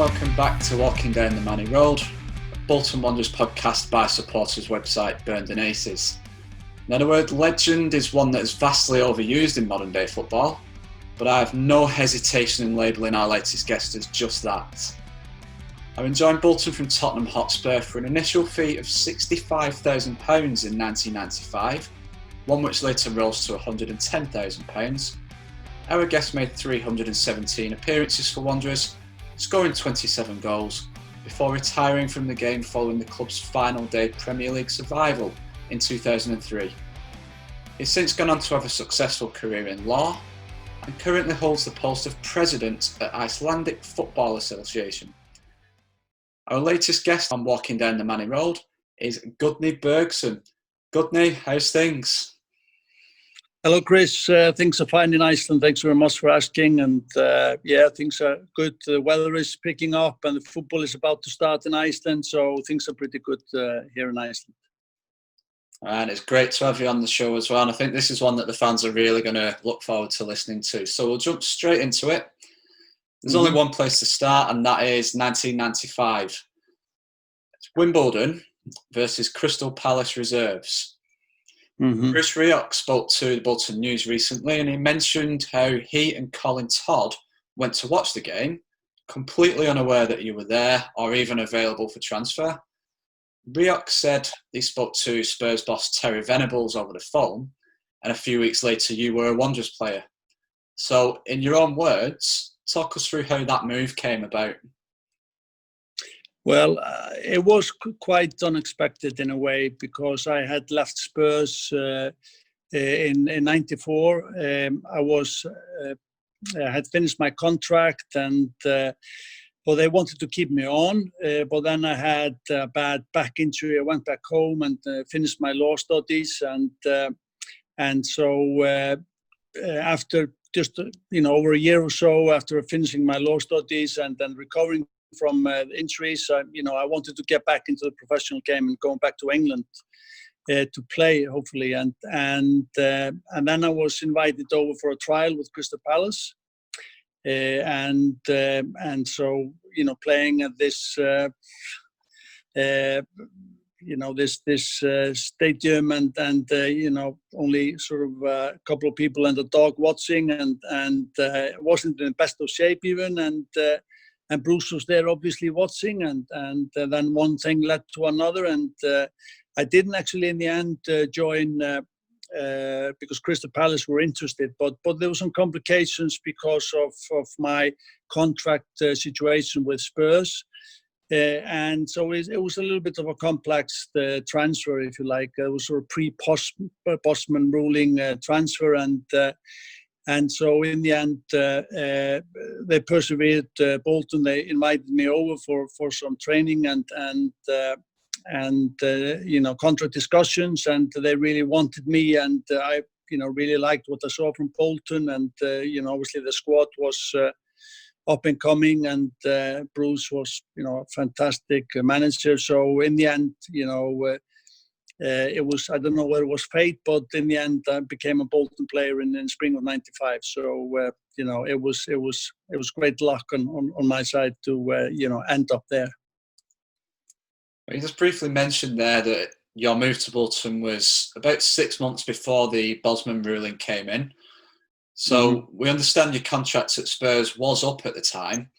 welcome back to Walking Down the Manny Road, a Bolton Wanderers podcast by supporters website Burnden Aces. Now, the word legend is one that is vastly overused in modern day football, but I have no hesitation in labelling our latest guest as just that. I joined Bolton from Tottenham Hotspur for an initial fee of £65,000 in 1995, one which later rose to £110,000. Our guest made 317 appearances for Wanderers, scoring 27 goals, before retiring from the game following the club's final day Premier League survival in 2003. He's since gone on to have a successful career in law and currently holds the post of President at Icelandic Football Association. Our latest guest on Walking Down the Manny Road is Gudni Bergsson. Gudni, how's things? Hello, Chris. Things are fine in Iceland. Thanks very much for asking. And things are good. The weather is picking up and the football is about to start in Iceland. So things are pretty good here in Iceland. And it's great to have you on the show as well. And I think this is one that the fans are really going to look forward to listening to. So we'll jump straight into it. There's only one place to start, and that is 1995. It's Wimbledon versus Crystal Palace Reserves. Chris Rioch spoke to the Bolton News recently, and he mentioned how he and Colin Todd went to watch the game, completely unaware that you were there or even available for transfer. Rioch said he spoke to Spurs boss Terry Venables over the phone, and a few weeks later you were a Wanderers player. So, in your own words, talk us through how that move came about. Well, it was quite unexpected in a way because I had left Spurs in '94. I had finished my contract, and they wanted to keep me on. But then I had a bad back injury. I went back home and finished my law studies, and so after just over a year or so after finishing my law studies and then recovering from injuries, I wanted to get back into the professional game and going back to England to play, hopefully. And then I was invited over for a trial with Crystal Palace, and so playing at this this stadium and only sort of a couple of people and a dog watching, and wasn't in the best of shape even, and Bruce was there obviously watching, and then one thing led to another, and I didn't actually in the end join because Crystal Palace were interested, but there were some complications because of my contract situation with Spurs, and so it was a little bit of a complex transfer, if you like. It was sort of pre-Bosman ruling transfer, and so in the end, they persevered. Bolton, they invited me over for some training and contract discussions, and they really wanted me, and I really liked what I saw from Bolton, and obviously the squad was up and coming, and Bruce was a fantastic manager. So in the end, it was, I don't know whether it was fate, but in the end I became a Bolton player in spring of '95. So it was great luck on my side to end up there. You just briefly mentioned there that your move to Bolton was about 6 months before the Bosman ruling came in. So we understand your contract at Spurs was up at the time,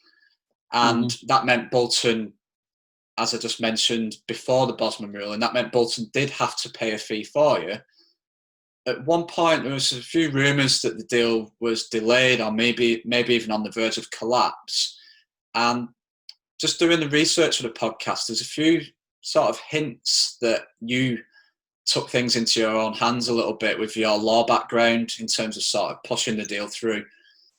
and that meant Bolton, as I just mentioned before the Bosman ruling, that meant Bolton did have to pay a fee for you. At one point, there was a few rumours that the deal was delayed or maybe even on the verge of collapse. And just doing the research for the podcast, there's a few sort of hints that you took things into your own hands a little bit with your law background in terms of sort of pushing the deal through.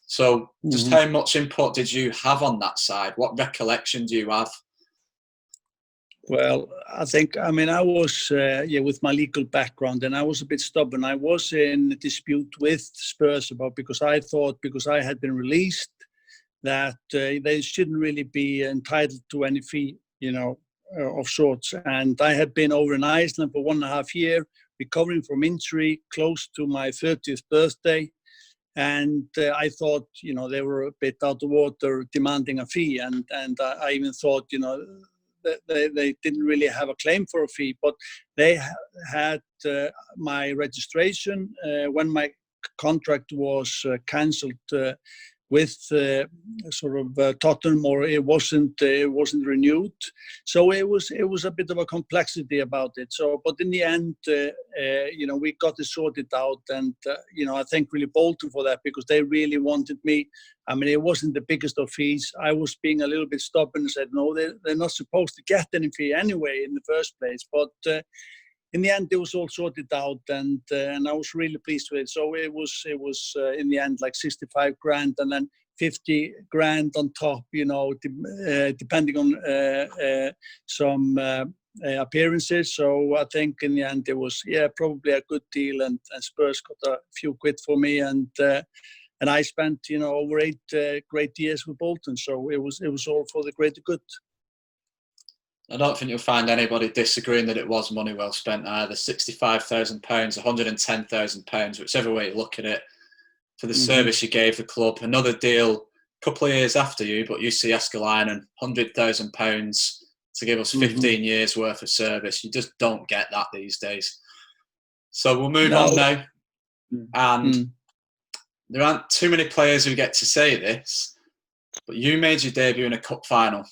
So just how much input did you have on that side? What recollection do you have? Well, I was, with my legal background, and I was a bit stubborn. I was in a dispute with Spurs because I thought, because I had been released, that they shouldn't really be entitled to any fee, of sorts. And I had been over in Iceland for 1.5 years, recovering from injury close to my 30th birthday. And I thought, they were a bit out of water demanding a fee. And I even thought, that they didn't really have a claim for a fee, but they had my registration when my contract was cancelled with Tottenham, or it wasn't renewed. So it was a bit of a complexity about it. So, but in the end, we got it sorted out, and I thank really Bolton for that, because they really wanted me. I mean, it wasn't the biggest of fees. I was being a little bit stubborn and said, no, they're not supposed to get any fee anyway in the first place. But in the end, it was all sorted out, and I was really pleased with it. So it was in the end like 65 grand, and then 50 grand on top, depending on some appearances. So I think in the end it was probably a good deal, and Spurs got a few quid for me, and I spent over 8 great years with Bolton. So it was all for the greater good. I don't think you'll find anybody disagreeing that it was money well spent either. £65,000, £110,000, whichever way you look at it, for the service you gave the club. Another deal a couple of years after you, but UC Escalainen, £100,000 to give us 15 years worth of service. You just don't get that these days. So we'll move on now. And there aren't too many players who get to say this, but you made your debut in a cup final.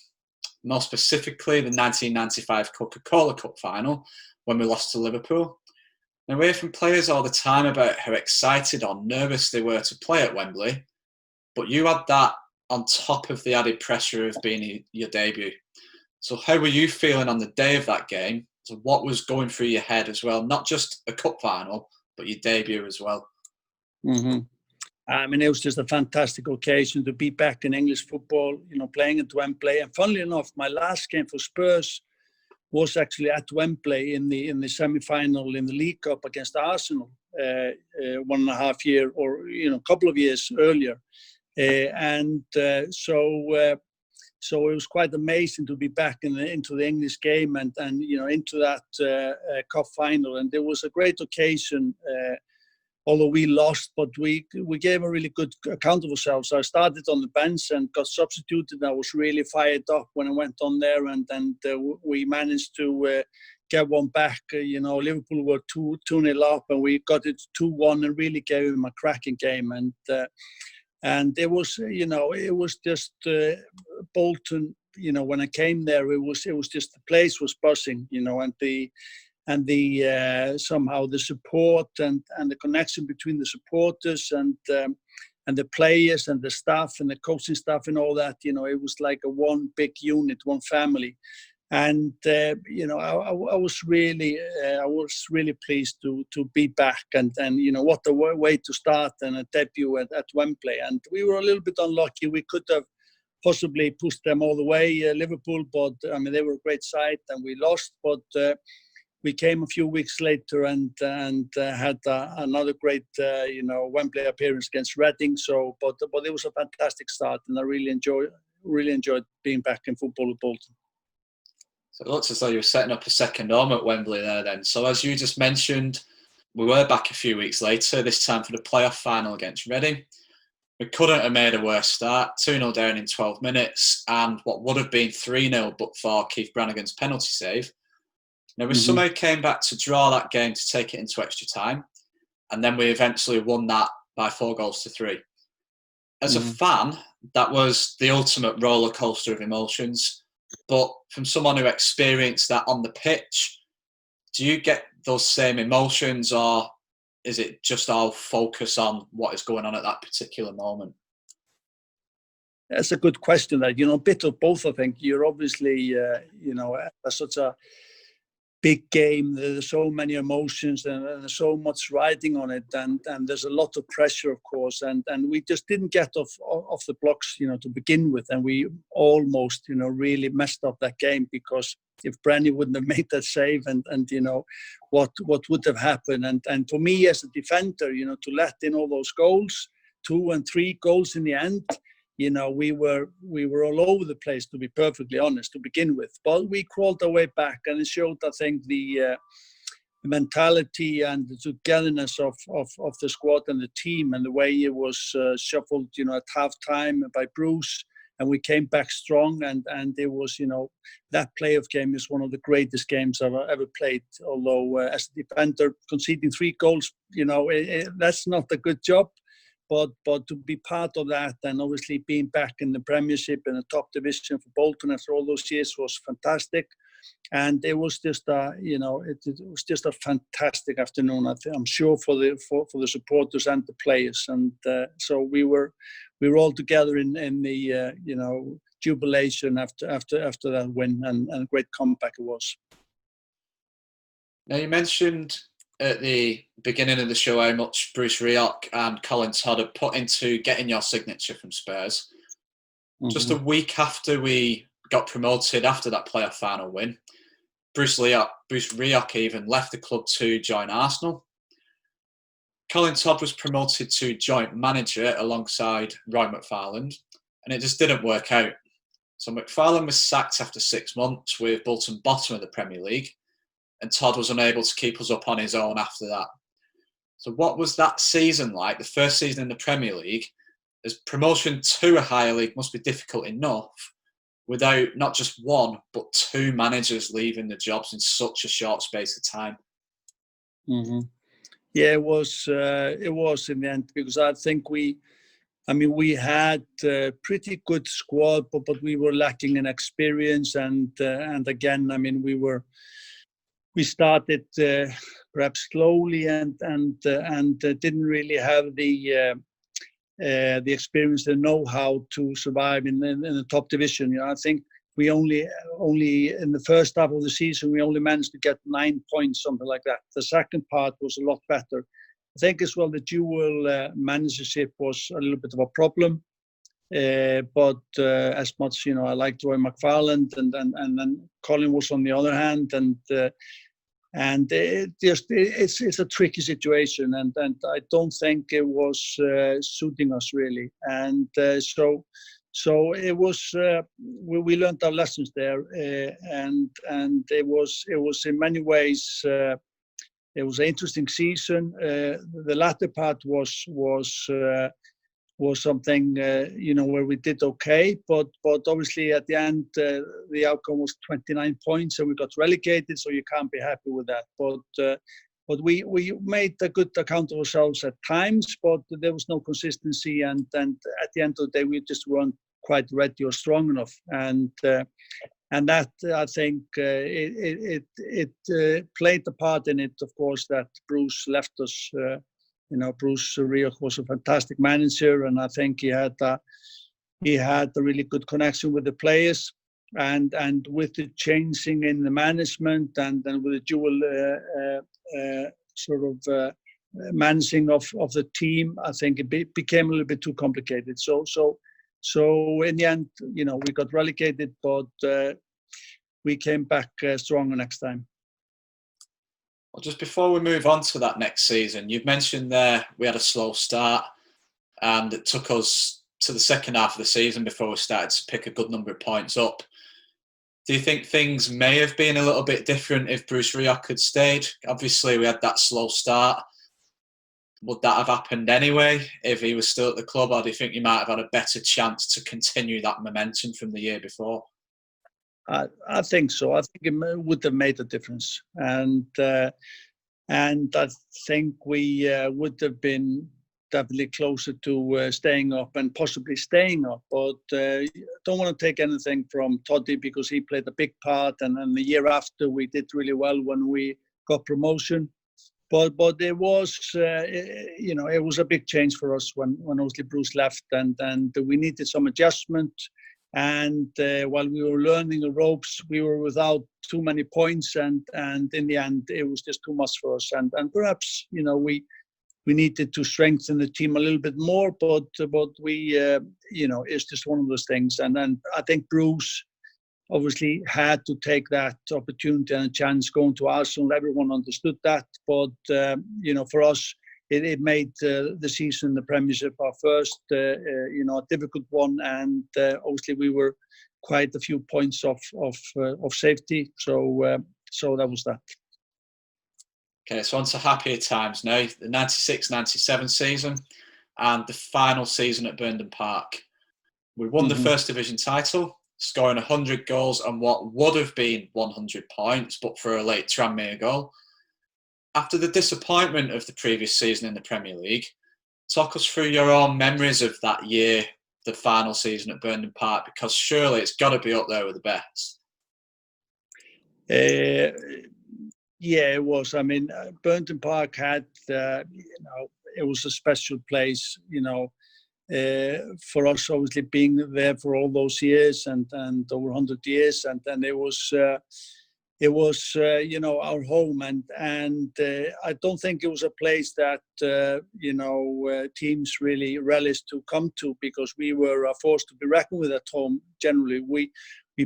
More specifically, the 1995 Coca-Cola Cup final, when we lost to Liverpool. Now, we hear from players all the time about how excited or nervous they were to play at Wembley, but you had that on top of the added pressure of being your debut. So how were you feeling on the day of that game? So what was going through your head as well? Not just a cup final, but your debut as well. I mean, it was just a fantastic occasion to be back in English football, playing at Wembley. And funnily enough, my last game for Spurs was actually at Wembley in the semi-final in the League Cup against Arsenal, 1.5 year or a couple of years earlier. So it was quite amazing to be back into the English game and into that cup final. And it was a great occasion. Although we lost, but we gave a really good account of ourselves. So I started on the bench and got substituted. I was really fired up when I went on there, and we managed to get one back. Liverpool were 2-0 up, and we got it 2-1 and really gave them a cracking game. And it was, it was just Bolton. When I came there, it was just the place was buzzing. And the somehow the support and the connection between the supporters and the players and the staff and the coaching staff and all that, it was like a one big unit, one family. And I was really pleased to be back and what a way to start and a debut at Wembley. And we were a little bit unlucky. We could have possibly pushed them all the way, Liverpool, but I mean they were a great side and we lost, but. We came a few weeks later and had another great Wembley appearance against Reading. So, but it was a fantastic start, and I really enjoyed being back in football with Bolton. So it looks as though you were setting up a second home at Wembley there then. So as you just mentioned, we were back a few weeks later, this time for the playoff final against Reading. We couldn't have made a worse start, 2-0 down in 12 minutes, and what would have been 3-0 but for Keith Brannigan's penalty save. Now, we somehow came back to draw that game to take it into extra time, and then we eventually won that by 4-3. As a fan, that was the ultimate roller coaster of emotions. But from someone who experienced that on the pitch, do you get those same emotions, or is it just all focus on what is going on at that particular moment? That's a good question. That a bit of both. I think you're obviously, such a big game. There's so many emotions and there's so much riding on it, and there's a lot of pressure, of course. And we just didn't get off the blocks, to begin with, and we almost, really messed up that game because if Branny wouldn't have made that save, and what would have happened, and for me as a defender, to let in all those goals, 2 and 3 goals in the end. We were all over the place, to be perfectly honest, to begin with. But we crawled our way back, and it showed, I think, the mentality and the togetherness of the squad and the team, and the way it was shuffled, at halftime by Bruce, and we came back strong, and it was, that playoff game is one of the greatest games I've ever played. Although as a defender, conceding 3 goals, that's not a good job. But to be part of that, and obviously being back in the Premiership in the top division for Bolton after all those years was fantastic. And it was just it was just a fantastic afternoon. I'm sure for the supporters and the players. And so we were all together in the jubilation after that win, and a great comeback it was. Now, you mentioned at the beginning of the show how much Bruce Rioch and Colin Todd had put into getting your signature from Spurs. Mm-hmm. Just a week after we got promoted after that playoff final win, Bruce Rioch even left the club to join Arsenal. Colin Todd was promoted to joint manager alongside Roy McFarland, and it just didn't work out. So McFarland was sacked after 6 months, with Bolton bottom of the Premier League, and Todd was unable to keep us up on his own after that. So what was that season like, the first season in the Premier League, as promotion to a higher league must be difficult enough without not just one, but 2 managers leaving the jobs in such a short space of time? Mm-hmm. Yeah, it was in the end, because I think we had a pretty good squad, but we were lacking in experience, and again, we started perhaps slowly and didn't really have the experience, the know-how to survive in the top division. I think we only in the first half of the season we only managed to get 9 points, something like that. The second part was a lot better. I think as well the dual managership was a little bit of a problem. But as much I liked Roy McFarland, and then Colin was on the other hand, and it's a tricky situation, and I don't think it was suiting us really, and so it was we learned our lessons there, and it was in many ways it was an interesting season. The latter part was something where we did okay, but obviously at the end the outcome was 29 points and we got relegated, so you can't be happy with that. But we made a good account of ourselves at times, but there was no consistency, and at the end of the day we just weren't quite ready or strong enough, and that I think it played a part in it, of course, that Bruce left us. Bruce Rioch was a fantastic manager, and I think he had a really good connection with the players, and with the changing in the management, and then with the dual managing of the team, I think it became a little bit too complicated. So in the end, we got relegated, but we came back stronger next time. Well, just before we move on to that next season, you've mentioned there we had a slow start, and it took us to the second half of the season before we started to pick a good number of points up. Do you think things may have been a little bit different if Bruce Rioch had stayed? Obviously, we had that slow start. Would that have happened anyway if he was still at the club, or do you think you might have had a better chance to continue that momentum from the year before? I think so. I think it would have made a difference, and I think we would have been definitely closer to staying up and possibly staying up. But don't want to take anything from Toddy, because he played a big part, and the year after we did really well when we got promotion. But it was it was a big change for us when obviously Bruce left, and we needed some adjustment. And while we were learning the ropes, we were without too many points, and in the end, it was just too much for us. And perhaps we needed to strengthen the team a little bit more, but we it's just one of those things. And then I think Bruce obviously had to take that opportunity and a chance going to Arsenal. Everyone understood that, but for us, it made the season, the Premiership, our first, a difficult one, and obviously we were quite a few points of safety. So that was that. Okay, so on to happier times now. The 96-97 season and the final season at Burnden Park. We won the First Division title, scoring 100 goals on what would have been 100 points, but for a late Tranmere goal. After the disappointment of the previous season in the Premier League, talk us through your own memories of that year, the final season at Burnden Park, because surely it's got to be up there with the best. Yeah, it was. I mean, Burnden Park had, it was a special place, for us, obviously being there for all those years and over 100 years, and then it was our home, and I don't think it was a place that teams really relished to come to, because we were forced to be reckoned with at home. Generally, we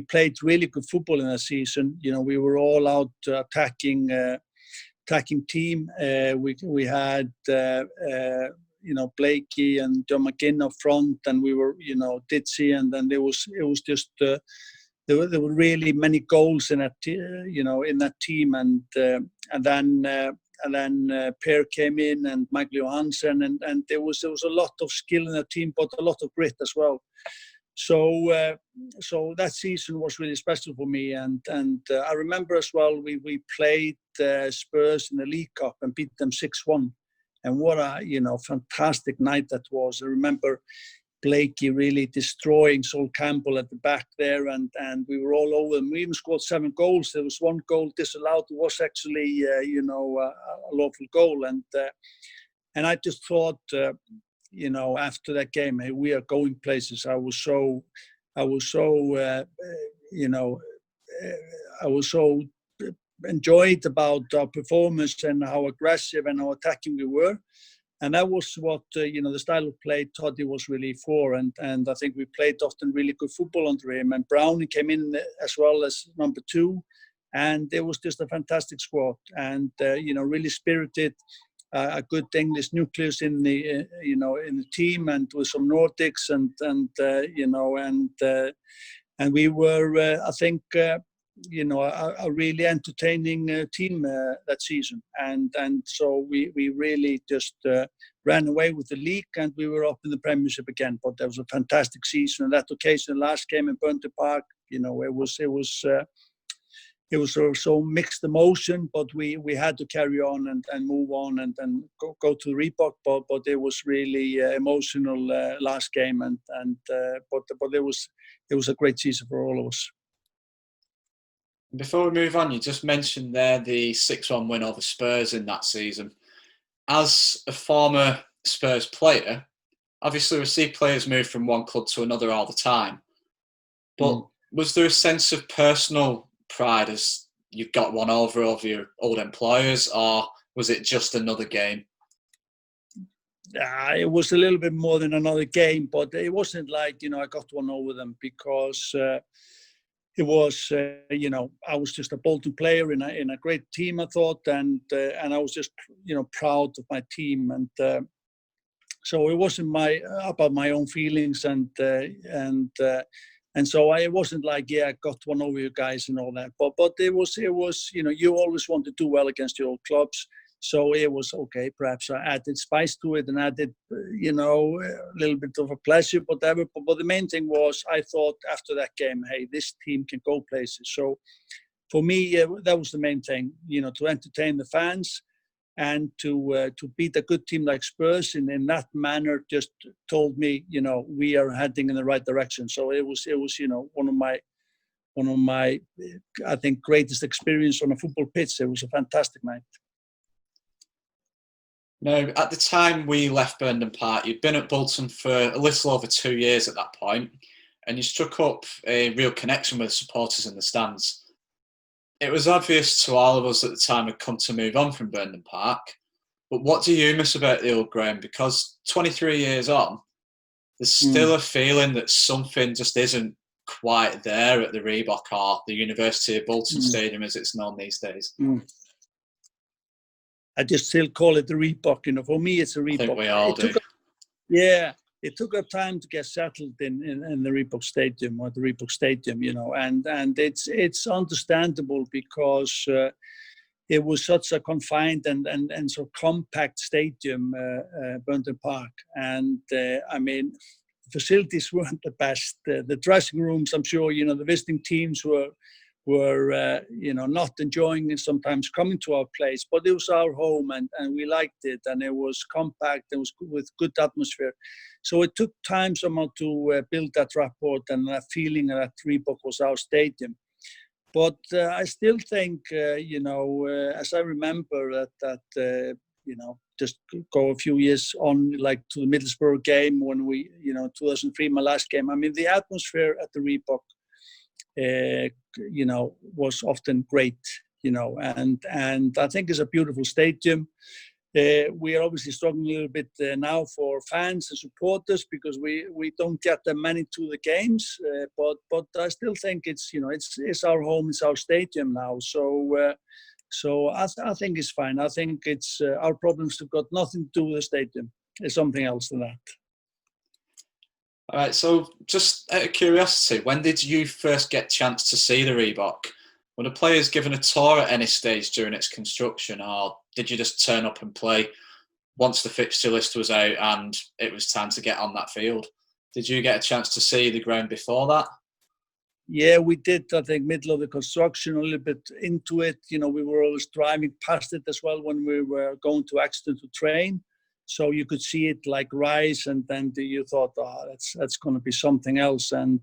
played really good football in that season. We were all out attacking team. We had Blakey and John McGinn up front, and we were Ditsy, and then it was just there were really many goals in that in that team, and then Per came in, and Michael Johansson, and there was a lot of skill in the team, but a lot of grit as well. So that season was really special for me, and I remember as well we played Spurs in the League Cup and beat them 6-1, and what a fantastic night that was. I remember Blakey really destroying Sol Campbell at the back there, and we were all over them. We even scored 7 goals. There was 1 goal disallowed. It was actually a lawful goal, and I just thought. After that game, hey, we are going places. I was so enjoyed about our performance and how aggressive and how attacking we were, and that was what the style of play Toddy was really for. And I think we played often really good football under him. And Brownie came in as well as number 2, and it was just a fantastic squad, and really spirited. A good English nucleus in the in the team, and with some Nordics, and we were I think a really entertaining team that season, and so we really just ran away with the league, and we were up in the Premiership again. But that was a fantastic season. And that occasion, the last game in Burnden Park, it was so mixed emotion, but we had to carry on and move on and go to Reebok. But it was really emotional last game, but it was a great season for all of us. Before we move on, you just mentioned there the 6-1 win over Spurs in that season. As a former Spurs player, obviously we see players move from one club to another all the time. But was there a sense of personal pride as you've got one over your old employers, or was it just another game? It was a little bit more than another game, but it wasn't like I got one over them, because it was I was just a Bolton player in a great team, I thought, and I was just proud of my team, and so it wasn't about my own feelings, and so it wasn't like, I got one over you guys and all that. But it was you always want to do well against your old clubs. So it was okay. Perhaps I added spice to it and added, a little bit of a pleasure, whatever. But the main thing was, I thought after that game, hey, this team can go places. So for me, that was the main thing, to entertain the fans. And to beat a good team like Spurs in that manner just told me, we are heading in the right direction. So it was one of my I think greatest experience on a football pitch. It was a fantastic night. Now, at the time we left Burnden Park, you'd been at Bolton for a little over 2 years at that point, and you struck up a real connection with supporters in the stands. It was obvious to all of us at the time had come to move on from Burnden Park. But what do you miss about the old ground? Because 23 years on, there's still a feeling that something just isn't quite there at the Reebok or the University of Bolton Stadium as it's known these days. I just still call it the Reebok. For me, it's a Reebok. I think we all do. It took a time to get settled in the Reebok Stadium, or the Reebok Stadium, and it's understandable, because it was such a confined and so compact stadium, Burnden Park. And I mean, facilities weren't the best. The dressing rooms, I'm sure, the visiting teams were not enjoying it sometimes coming to our place, but it was our home and we liked it, and it was compact, it was with good atmosphere. So it took time somehow to build that rapport and that feeling that Reebok was our stadium. But I still think, as I remember that just go a few years on, like to the Middlesbrough game when we, 2003, my last game. I mean, the atmosphere at the Reebok, was often great, and I think it's a beautiful stadium. We are obviously struggling a little bit now for fans and supporters because we don't get that many to the games. But I still think it's our home, it's our stadium now. So I think it's fine. I think it's our problems have got nothing to do with the stadium. It's something else than that. All right. So just out of curiosity, when did you first get a chance to see the Reebok? Were the players given a tour at any stage during its construction, or did you just turn up and play once the fixture list was out and it was time to get on that field? Did you get a chance to see the ground before that? Yeah, we did. I think middle of the construction, a little bit into it. We were always driving past it as well when we were going to Exeter to train. So you could see it like rise, and then you thought, that's going to be something else. And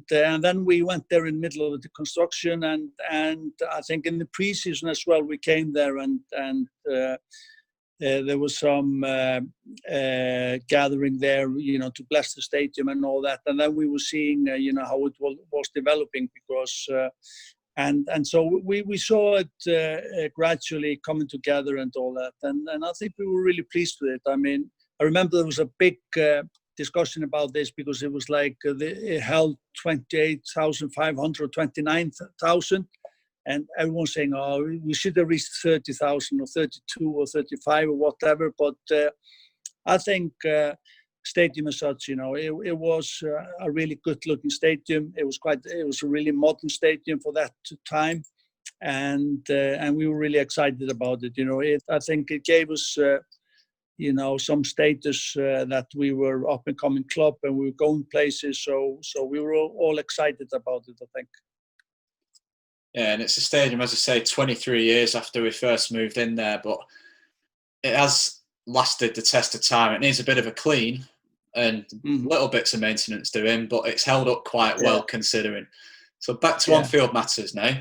then we went there in the middle of the construction, and I think in the pre-season as well, we came there and there was some gathering there, to bless the stadium and all that. And then we were seeing, how it was developing because, and so we saw it gradually coming together and all that. And I think we were really pleased with it. I mean, I remember there was a big discussion about this because it was like it held 28,500 or 29,000. And everyone's saying, we should have reached 30,000 or 32 or 35 or whatever. But I think stadium as such, it was a really good-looking stadium. It was a really modern stadium for that time, and we were really excited about it. I think it gave us, some status that we were up and coming club and we were going places. So we were all excited about it, I think. Yeah, and it's a stadium, as I say, 23 years after we first moved in there, but it has lasted the test of time. It needs a bit of a clean and little bits of maintenance doing, but it's held up quite well considering. So back to on-field matters now.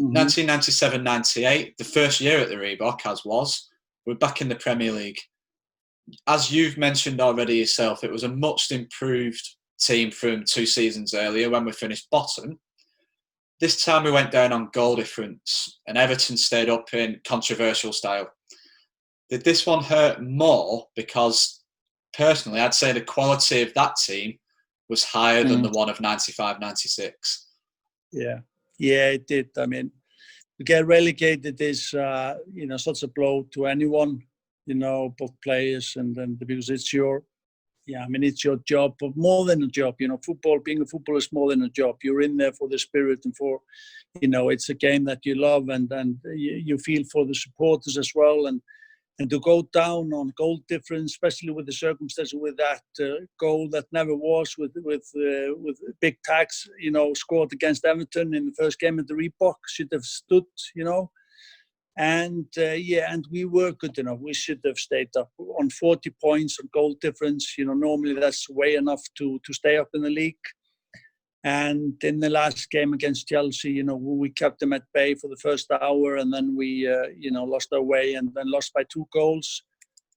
1997-98, the first year at the Reebok, we're back in the Premier League. As you've mentioned already yourself, it was a much improved team from 2 seasons earlier when we finished bottom. This time we went down on goal difference and Everton stayed up in controversial style. Did this one hurt more? Because personally, I'd say the quality of that team was higher than the one of 95-96. Yeah, it did. I mean, to get relegated is, such a blow to anyone, both players and because it's your job, but more than a job. Football, being a footballer is more than a job. You're in there for the spirit and for, it's a game that you love and you feel for the supporters as well. And to go down on goal difference, especially with the circumstances with that goal that never was with big tax, scored against Everton in the first game at the Reebok, should have stood, And and we were good enough. We should have stayed up on 40 points on goal difference. Normally that's way enough to stay up in the league. And in the last game against Chelsea, we kept them at bay for the first hour, and then we, lost our way and then lost by 2 goals.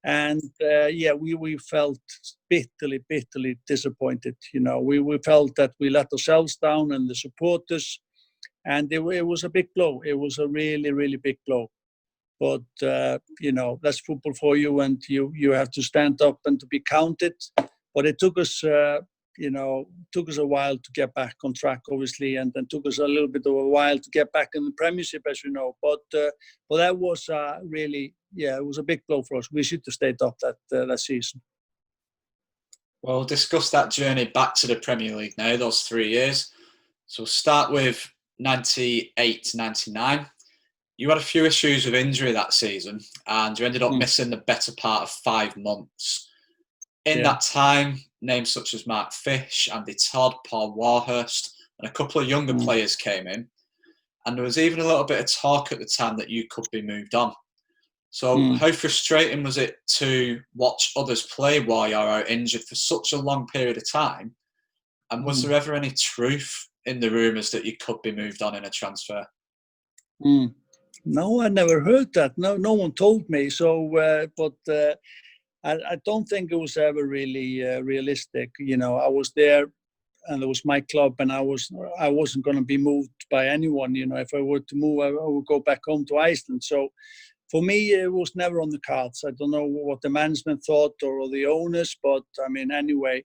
And we felt bitterly disappointed. We felt that we let ourselves down and the supporters. And it was a big blow. It was a really, really big blow. But, that's football for you, and you have to stand up and to be counted. But it took us, a while to get back on track, obviously, and then took us a little bit of a while to get back in the Premiership, as you know. But that was really, it was a big blow for us. We should have stayed up that season. Well, we'll discuss that journey back to the Premier League now, those 3 years. So we'll start with 98-99. you had a few issues with injury that season, and you ended up missing the better part of 5 months. In that time, names such as Mark Fish, Andy Todd, Paul Warhurst, and a couple of younger players came in. And there was even a little bit of talk at the time that you could be moved on. So how frustrating was it to watch others play while you're out injured for such a long period of time? And was there ever any truth in the rumours that you could be moved on in a transfer? No, I never heard that. No one told me. So, I don't think it was ever really realistic. I was there, and it was my club, and I wasn't going to be moved by anyone. If I were to move, I would go back home to Iceland. So, for me, it was never on the cards. I don't know what the management thought or the owners, but I mean, anyway,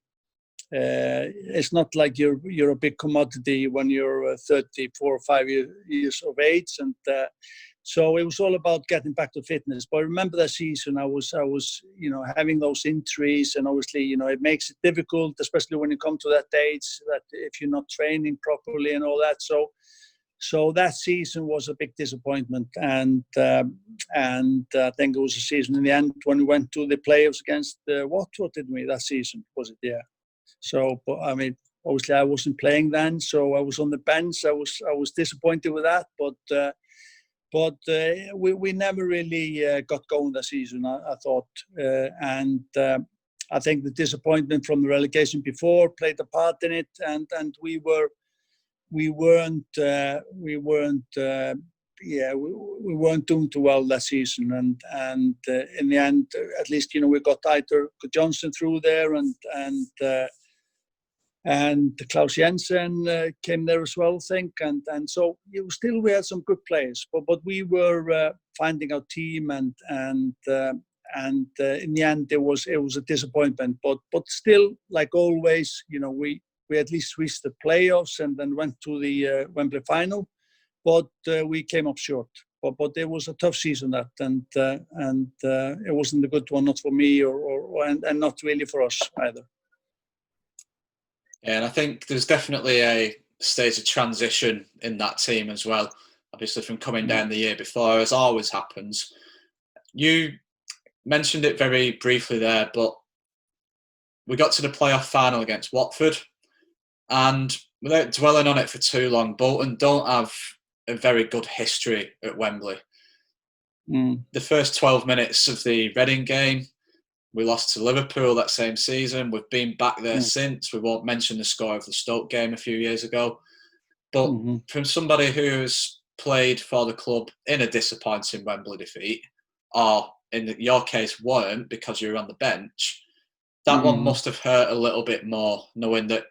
it's not like you're a big commodity when you're 34 or 5 years of age, and so it was all about getting back to fitness. But I remember that season, I was having those injuries, and obviously, it makes it difficult, especially when you come to that age, that if you're not training properly and all that. So that season was a big disappointment, and I think it was a season in the end when we went to the playoffs against Watford, didn't we? That season, was it? Yeah. So, but I mean, obviously I wasn't playing then, so I was on the bench. I was disappointed with that, but we never really got going that season, I thought, and I think the disappointment from the relegation before played a part in it, and we weren't doing too well that season, and in the end, at least we got Eidur Johnson through there, and Klaus Jensen came there as well, I think, and so still we had some good players, but we were finding our team, and in the end it was a disappointment, but still, like always, we at least reached the playoffs and then went to the Wembley final, but we came up short. But it was a tough season that, and it wasn't a good one, not for me and not really for us either. Yeah, and I think there's definitely a stage of transition in that team as well. Obviously, from coming down the year before, as always happens. You mentioned it very briefly there, but we got to the playoff final against Watford, and without dwelling on it for too long, Bolton don't have a very good history at Wembley. The first 12 minutes of the Reading game, we lost to Liverpool that same season. We've been back there since. We won't mention the score of the Stoke game a few years ago. But from somebody who's played for the club in a disappointing Wembley defeat, or in your case weren't because you were on the bench, that one must have hurt a little bit more, knowing that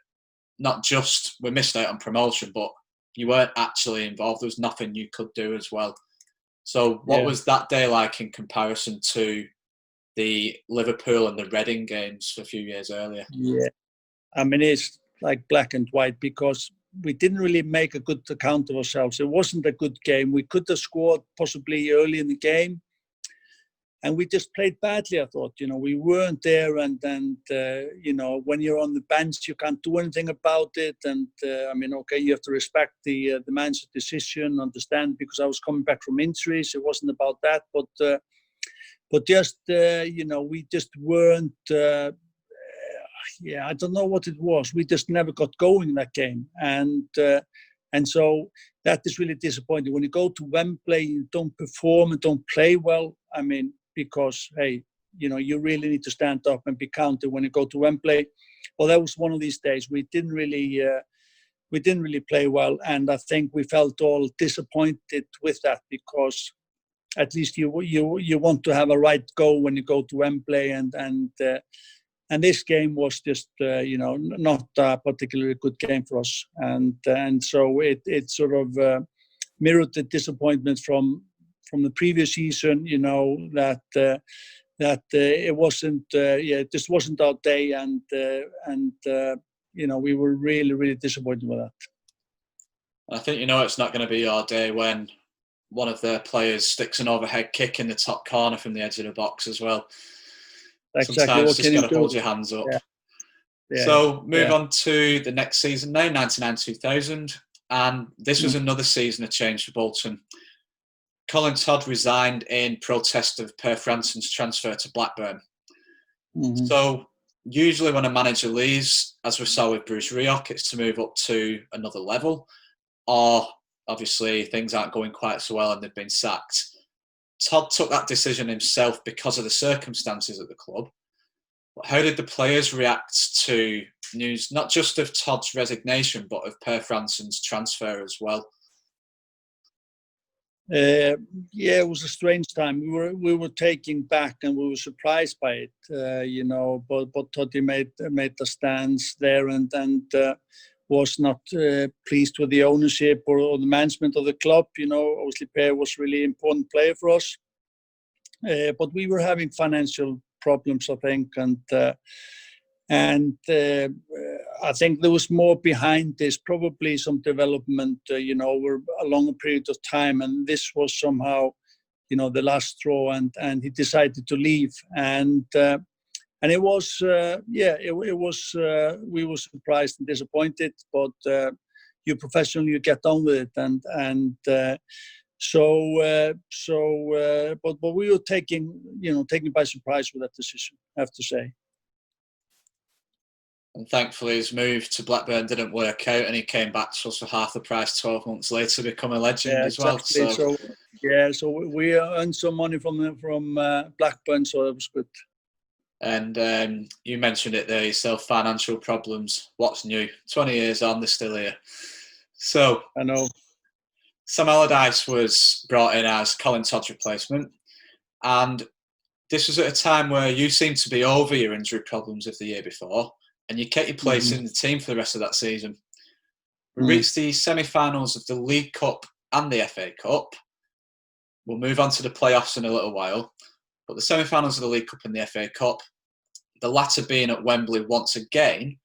not just we missed out on promotion, but you weren't actually involved. There was nothing you could do as well. So what was that day like in comparison to the Liverpool and the Reading games a few years earlier? Yeah, I mean, it's like black and white, because we didn't really make a good account of ourselves. It wasn't a good game. We could have scored possibly early in the game, and we just played badly, I thought. We weren't there, and when you're on the bench, you can't do anything about it. And I mean, okay, you have to respect the manager's decision, understand, because I was coming back from injuries. It wasn't about that, but just, we just weren't, I don't know what it was. We just never got going that game. And so that is really disappointing. When you go to Wembley, you don't perform and don't play well. I mean, because, hey, you really need to stand up and be counted when you go to Wembley. Well, that was one of these days. We didn't really play well. And I think we felt all disappointed with that, because at least you want to have a right go when you go to Wembley, and this game was just not a particularly good game for us, and so it sort of mirrored the disappointment from the previous season. That it wasn't it just wasn't our day, and we were really disappointed with that. I think it's not going to be your day when one of their players sticks an overhead kick in the top corner from the edge of the box as well. Exactly. Sometimes just got to hold your hands up. Yeah. So move on to the next season now, 99-2000. And this was another season of change for Bolton. Colin Todd resigned in protest of Per Franssen's transfer to Blackburn. Mm-hmm. So usually when a manager leaves, as we saw with Bruce Rioch, it's to move up to another level, or obviously things aren't going quite so well and they've been sacked. Todd took that decision himself because of the circumstances at the club. But how did the players react to news, not just of Todd's resignation, but of Per Franssen's transfer as well? Yeah, it was a strange time. We were taken back and we were surprised by it, but Toddy made the stance there and was not pleased with the ownership or the management of the club. Obviously Per was really important player for us, but we were having financial problems, I think, and I think there was more behind this, probably some development, over a longer period of time, and this was somehow, the last straw, and he decided to leave, and it was, it was. We were surprised and disappointed, but you're professional, you get on with it, but we were taken by surprise with that decision, I have to say. And thankfully his move to Blackburn didn't work out and he came back to us for half the price 12 months later to become a legend as well. So we earned some money from Blackburn, so that was good. And you mentioned it there yourself, financial problems. What's new? 20 years on, they're still here. So I know. Sam Allardyce was brought in as Colin Todd's replacement, and this was at a time where you seemed to be over your injury problems of the year before, and you kept your place in the team for the rest of that season. We reached the semi-finals of the League Cup and the FA Cup. We'll move on to the playoffs in a little while, but the semi-finals of the League Cup and the FA Cup, the latter being at Wembley once again.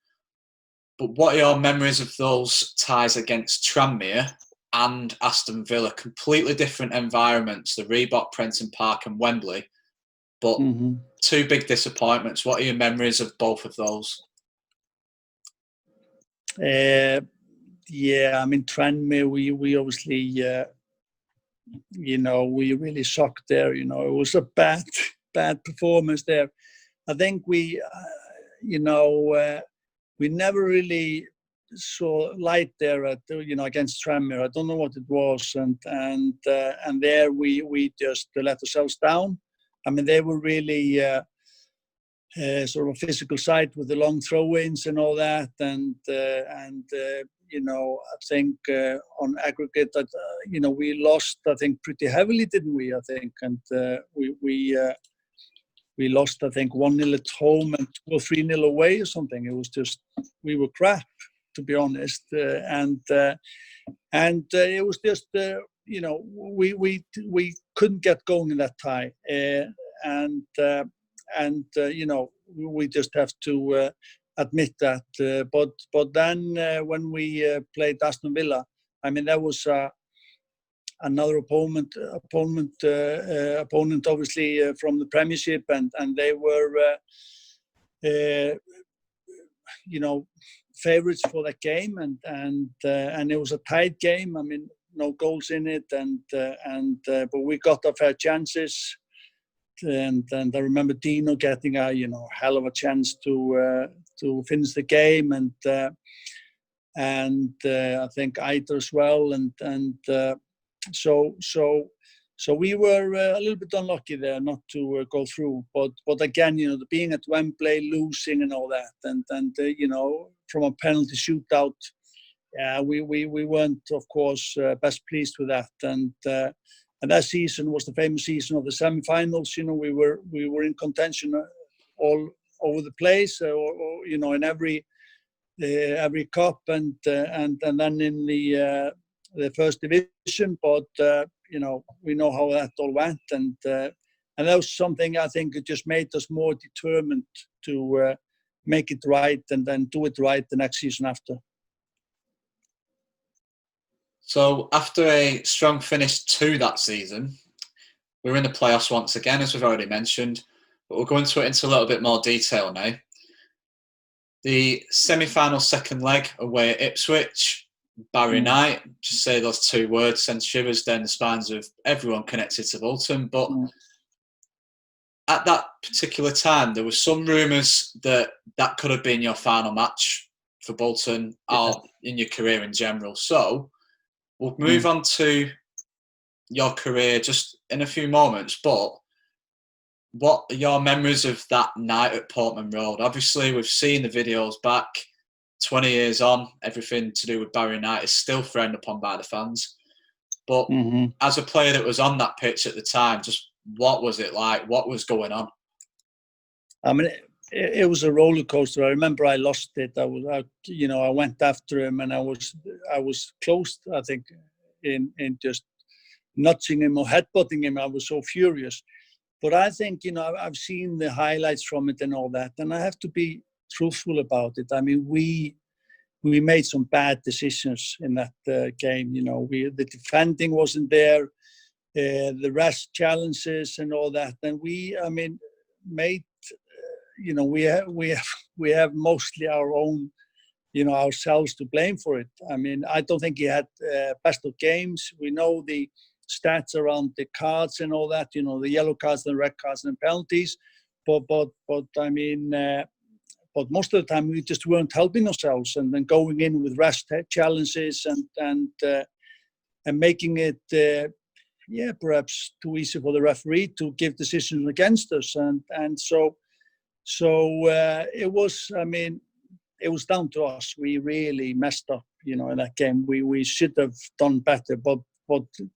But what are your memories of those ties against Tranmere and Aston Villa? Completely different environments, the Reebok, Prenton Park and Wembley, but two big disappointments. What are your memories of both of those? Tranmere, we obviously, we really sucked there. It was a bad performance there. I think we never really saw light there against Tranmere. I don't know what it was, and there we just let ourselves down. They were really sort of a physical side with the long throw-ins and all that, and I think on aggregate that we lost, I think, pretty heavily, didn't we? I think, and we lost, I think, 1-0 at home and 2 or 3-0 away or something. It was just, we were crap, to be honest, and it was just we couldn't get going in that tie, we just have to admit that. But then when we played Aston Villa, that was another opponent, obviously from the Premiership, and they were, favourites for that game, and it was a tight game. No goals in it, but we got our fair chances. And I remember Dino getting a hell of a chance to finish the game, and I think Eider as well, and so we were a little bit unlucky there not to go through. But again, being at Wembley, losing and all that, and from a penalty shootout, we weren't, of course, best pleased with that, and that season was the famous season of the semi-finals. We were in contention all over the place, or in every cup, and then in the first division. But we know how that all went, and that was something, I think, it just made us more determined to make it right and then do it right the next season after. So after a strong finish to that season, we were in the playoffs once again, as we've already mentioned, but we'll go into a little bit more detail now. The semi-final second leg away at Ipswich, Barry Knight, just say those two words, send shivers down the spines of everyone connected to Bolton. But at that particular time, there were some rumours that could have been your final match for Bolton or in your career in general. So we'll move on to your career just in a few moments. But what are your memories of that night at Portman Road? Obviously, we've seen the videos back 20 years on. Everything to do with Barry Knight is still frowned upon by the fans. But as a player that was on that pitch at the time, just what was it like? What was going on? I mean, it was a roller coaster. I remember I lost it. I went after him, and I was close, I think, in just nudging him or headbutting him. I was so furious. But I think, I've seen the highlights from it and all that, and I have to be truthful about it. I mean, we made some bad decisions in that game. The defending wasn't there, the rest challenges and all that, and made. We have mostly our own, ourselves to blame for it. I mean, I don't think he had best of games. We know the stats around the cards and all that, the yellow cards and red cards and penalties. But most of the time we just weren't helping ourselves, and then going in with rest challenges and making it perhaps too easy for the referee to give decisions against us, and so it was. I mean, it was down to us. We really messed up, in that game. We should have done better, but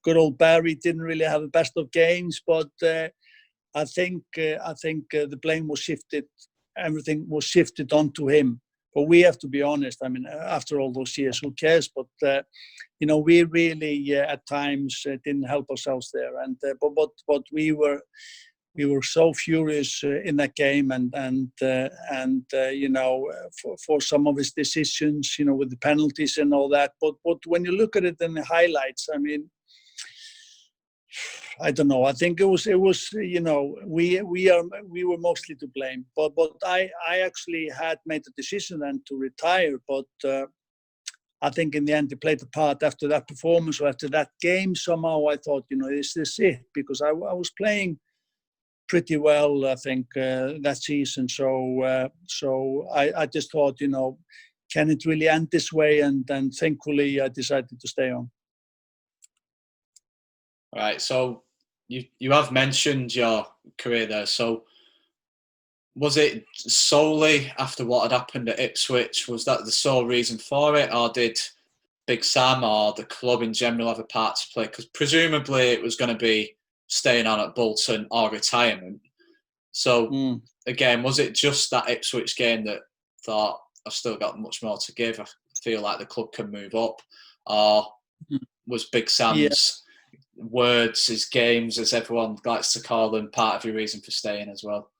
good old Barry didn't really have the best of games. But I think the blame was shifted. Everything was shifted onto him. But we have to be honest. I mean, after all those years, who cares? But we really at times didn't help ourselves there. And but we were so furious in that game, and for some of his decisions, with the penalties and all that. But when you look at it in the highlights, I mean, I don't know. I think it was we were mostly to blame. But I actually had made the decision then to retire. But I think in the end, they played a part after that performance or after that game. Somehow I thought, is this it? Because I was playing pretty well, I think, that season. So I just thought, can it really end this way? And then thankfully I decided to stay on. Right. So you have mentioned your career there. So was it solely after what had happened at Ipswich? Was that the sole reason for it? Or did Big Sam or the club in general have a part to play? Because presumably it was going to be staying on at Bolton or retirement. So again, was it just that Ipswich game that thought, I've still got much more to give, I feel like the club can move up? Or was Big Sam's words, his games, as everyone likes to call them, part of your reason for staying as well?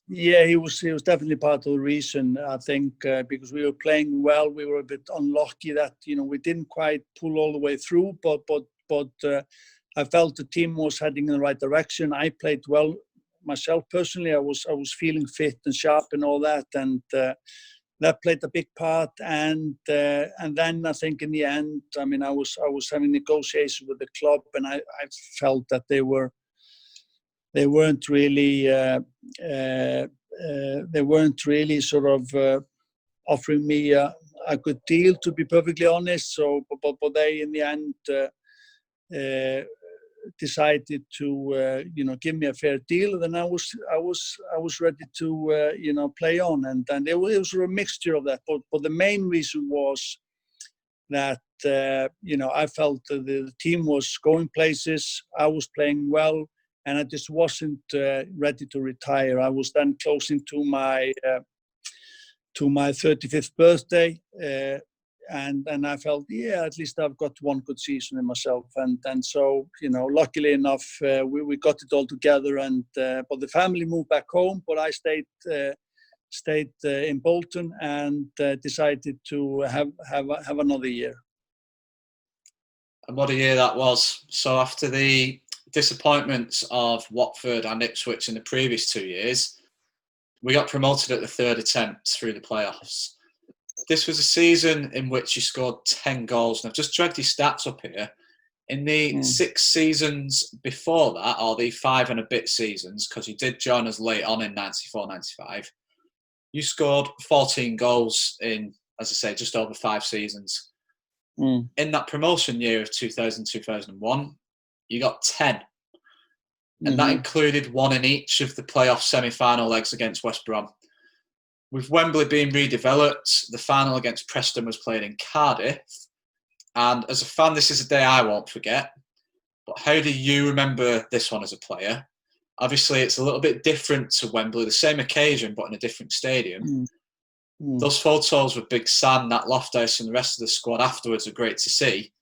Yeah, he was definitely part of the reason, I think, because we were playing well. We were a bit unlucky that, we didn't quite pull all the way through, but I felt the team was heading in the right direction. I played well myself personally. I was feeling fit and sharp and all that, and that played a big part. And then I think in the end, I mean, I was having negotiations with the club, and I felt that they weren't really sort of offering me a good deal, to be perfectly honest. So, but they in the end decided to give me a fair deal. Then I was ready to play on, and it was a mixture of that. But the main reason was that I felt that the team was going places. I was playing well, and I just wasn't ready to retire. I was then closing to my 35th birthday. And I felt, at least I've got one good season in myself, and so luckily enough we got it all together, and but the family moved back home, but I stayed in Bolton and decided to have another year. And what a year that was! So after the disappointments of Watford and Ipswich in the previous 2 years, we got promoted at the third attempt through the playoffs. this was a season in which you scored 10 goals. And I've just dragged your stats up here. In the 6 seasons before that, or the 5 and a bit seasons, because you did join us late on in 94, 95, you scored 14 goals in, as I say, just over 5 seasons. In that promotion year of 2000, 2001, you got 10. And that included 1 in each of the playoff semi-final legs against West Brom. With Wembley being redeveloped, the final against Preston was played in Cardiff. And as a fan, this is a day I won't forget. But how do you remember this one as a player? Obviously, it's a little bit different to Wembley, the same occasion, but in a different stadium. Those photos with Big Sam, Nat Loftus, and the rest of the squad afterwards are great to see.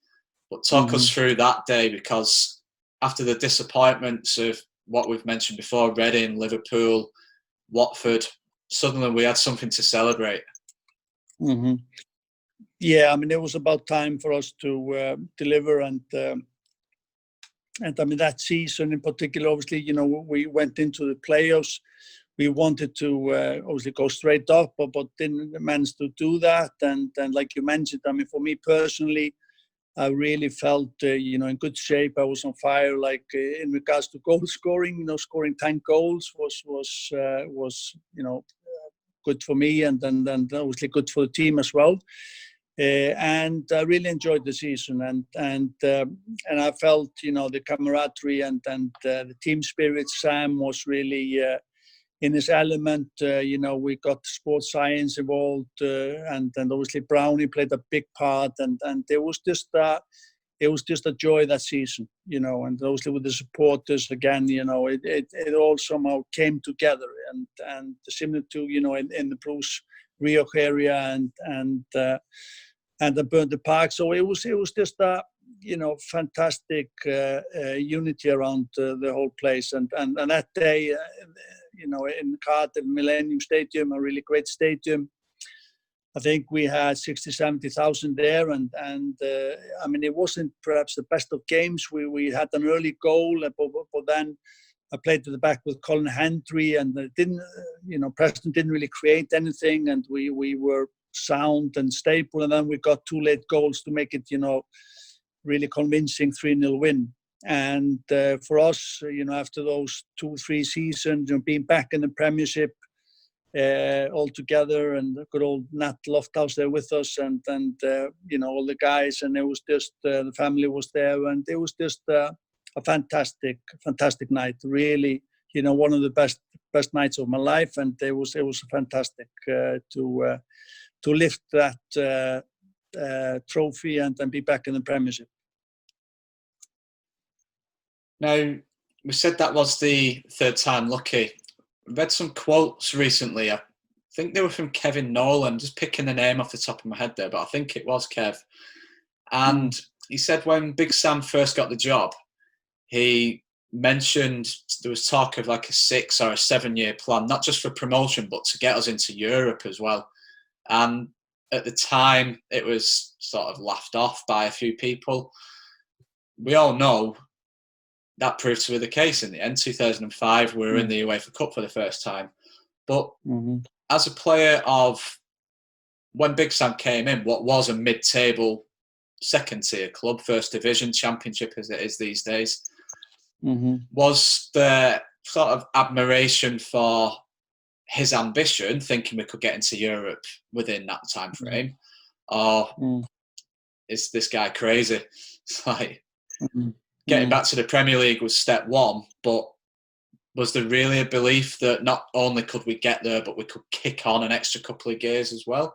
But talk us through that day, because after the disappointments of what we've mentioned before, Reading, Liverpool, Watford, suddenly we had something to celebrate. Yeah, I mean, it was about time for us to deliver, and I mean, that season in particular, obviously, you know, we went into the playoffs. We wanted to obviously go straight up, but didn't manage to do that. And like you mentioned, I mean, for me personally, I really felt, you know, in good shape. I was on fire, like in regards to goal scoring. You know, scoring 10 goals was you know, good for me, and obviously good for the team as well. And I really enjoyed the season, and I felt, you know, the camaraderie and the team spirit. Sam was really in his element. You know, we got sports science involved, and obviously Brownie played a big part, and it was just a joy that season, you know. And obviously with the supporters again, you know, it all somehow came together, and similar to, you know, in the Bruce Rio area and the Burnden Park. So it was just a, you know, fantastic unity around the whole place. And that day, you know, in Cardiff, Millennium Stadium, a really great stadium. I think we had 60, 70,000 there, and I mean, it wasn't perhaps the best of games. We had an early goal, but then I played to the back with Colin Hendry, and it didn't, you know, Preston didn't really create anything, and we were sound and stable, and then we got 2 late goals to make it, you know, really convincing 3-0 win. And for us, you know, after those 2-3 seasons, you know, being back in the Premiership all together, and good old Nat Loftus there with us, and you know, all the guys, and it was just the family was there, and it was just a fantastic night. Really, you know, one of the best nights of my life, and it was fantastic to lift that trophy and be back in the Premiership. Now, we said that was the 3rd time lucky. I read some quotes recently. I think they were from Kevin Nolan, just picking the name off the top of my head there, but I think it was Kev. And he said when Big Sam first got the job, he mentioned there was talk of like a 6 or a 7-year plan, not just for promotion, but to get us into Europe as well. And at the time, it was sort of laughed off by a few people. We all know that proved to be the case in the end. 2005, we were in the UEFA Cup for the first time. But as a player of, when Big Sam came in, what was a mid-table, second-tier club, first division, championship as it is these days, was there sort of admiration for his ambition, thinking we could get into Europe within that time frame? Or is this guy crazy? It's like, getting back to the Premier League was step one, but was there really a belief that not only could we get there, but we could kick on an extra couple of gears as well?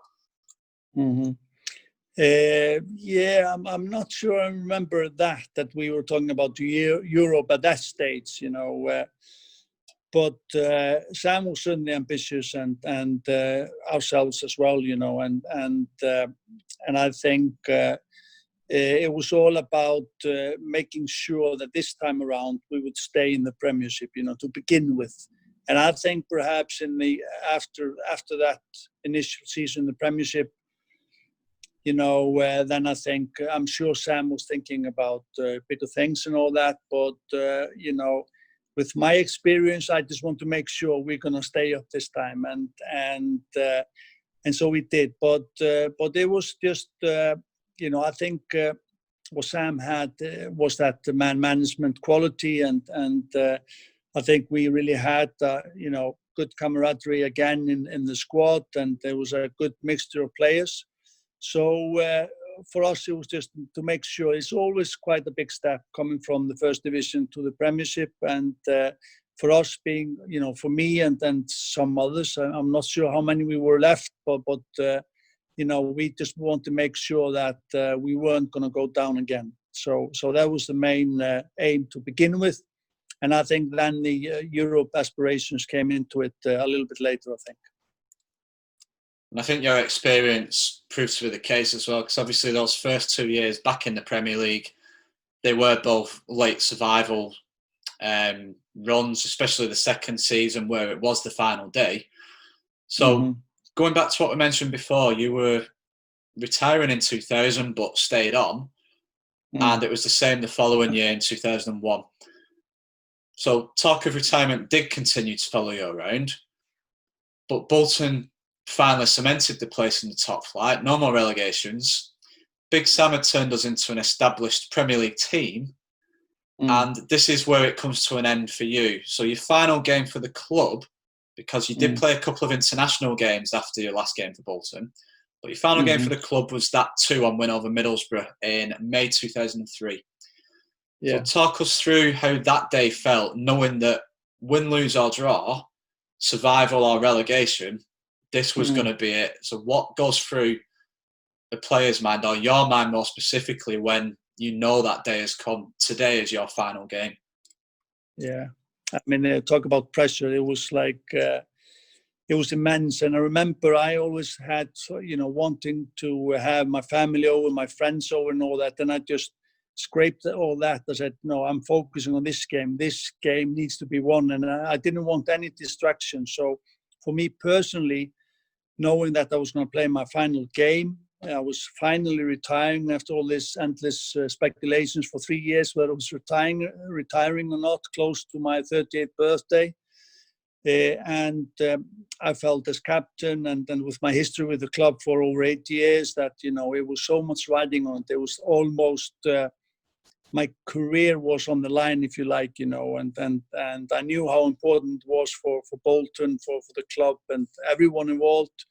Yeah, I'm not sure I remember that we were talking about Europe at that stage, you know. But Sam was certainly ambitious, and ourselves as well, you know. And I think it was all about making sure that this time around we would stay in the Premiership, you know, to begin with. And I think perhaps in the after that initial season in the Premiership, you know, then I think I'm sure Sam was thinking about bigger things and all that. But you know, with my experience, I just want to make sure we're going to stay up this time, and and so we did. But it was just, I think what Sam had was that the man management quality, and I think we really had, good camaraderie again in the squad, and there was a good mixture of players. So for us, it was just to make sure. It's always quite a big step coming from the first division to the Premiership, and for us being, for me and some others, I'm not sure how many we were left, but we just want to make sure that we weren't going to go down again. So that was the main aim to begin with. And I think then the Europe aspirations came into it a little bit later, I think. And I think your experience proves to be the case as well, because obviously those first 2 years back in the Premier League, they were both late survival runs, especially the second season where it was the final day. So going back to what we mentioned before, you were retiring in 2000 but stayed on, and it was the same the following year in 2001. So talk of retirement did continue to follow you around, but Bolton finally cemented the place in the top flight. No more relegations. Big Sam had turned us into an established Premier League team, and this is where it comes to an end for you. So your final game for the club, because you did play a couple of international games after your last game for Bolton, but your final game for the club was that 2-1 win over Middlesbrough in May 2003. Yeah. So talk us through how that day felt, knowing that win, lose or draw, survival or relegation, this was going to be it. So what goes through the player's mind, or your mind more specifically, when you know that day has come, today is your final game? Yeah. I mean, talk about pressure. It was like, it was immense. And I remember I always had, wanting to have my family over, my friends over and all that. And I just scraped all that. I said, no, I'm focusing on this game. This game needs to be won. And I didn't want any distraction. So for me personally, knowing that I was going to play my final game, I was finally retiring after all this endless speculations for 3 years, whether I was retiring or not, close to my 38th birthday. And I felt as captain and with my history with the club for over 8 years that, it was so much riding on it. It was almost, my career was on the line, if you like, and I knew how important it was for Bolton, for the club and everyone involved.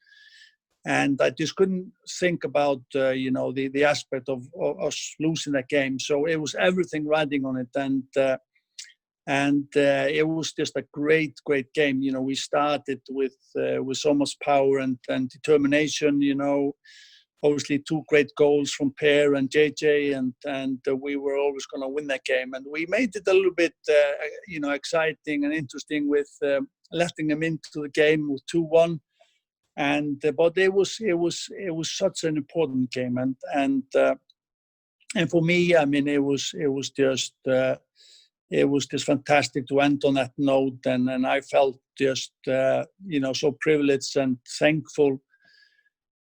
And I just couldn't think about, the aspect of us losing that game. So it was everything riding on it. And it was just a great, great game. We started with so much power and determination, obviously 2 great goals from Per and JJ, and we were always going to win that game. And we made it a little bit, exciting and interesting with letting them into the game with 2-1. And but it was such an important game, and for me, I mean, it was just fantastic to end on that note, and I felt just so privileged and thankful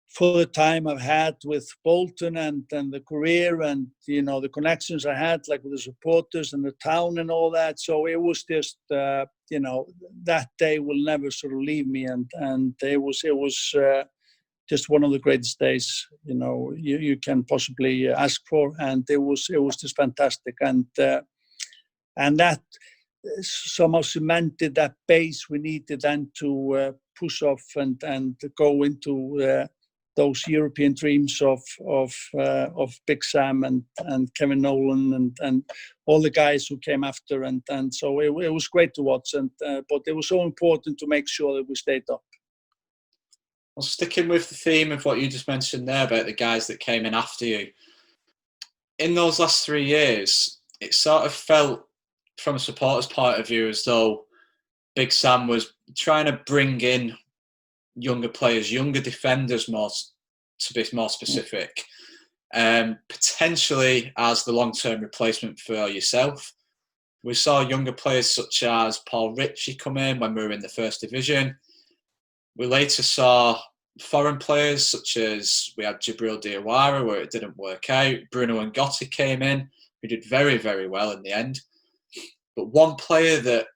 for the time I've had with Bolton and the career and the connections I had, like with the supporters and the town and all that. So it was just that day will never sort of leave me, and it was just one of the greatest days you can possibly ask for, and it was just fantastic, and that somehow cemented that base we needed then to push off and go into those European dreams of Big Sam and Kevin Nolan and all the guys who came after, and so it was great to watch, and but it was so important to make sure that we stayed up. Well, sticking with the theme of what you just mentioned there about the guys that came in after you, in those last 3 years, it sort of felt from a supporter's point of view as though Big Sam was trying to bring in younger players, younger defenders, more to be more specific, potentially as the long-term replacement for yourself. We saw younger players such as Paul Ritchie come in when we were in the first division. We later saw foreign players such as we had Jibril Diawara, where it didn't work out. Bruno Ngotti came in, who did very, very well in the end. But one player that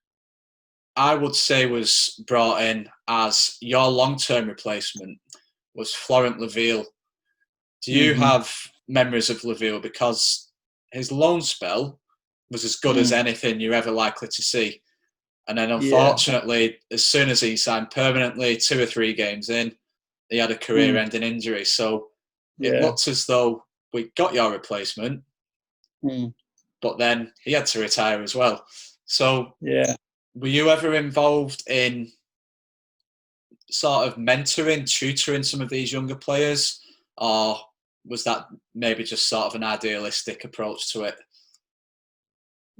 I would say was brought in as your long-term replacement was Florent Laville. Do you have memories of Laville? Because his loan spell was as good as anything you're ever likely to see. And then unfortunately, as soon as he signed permanently, 2 or 3 games in, he had a career-ending injury. So it looked as though we got your replacement, but then he had to retire as well. So were you ever involved in sort of mentoring, tutoring some of these younger players, or was that maybe just sort of an idealistic approach to it?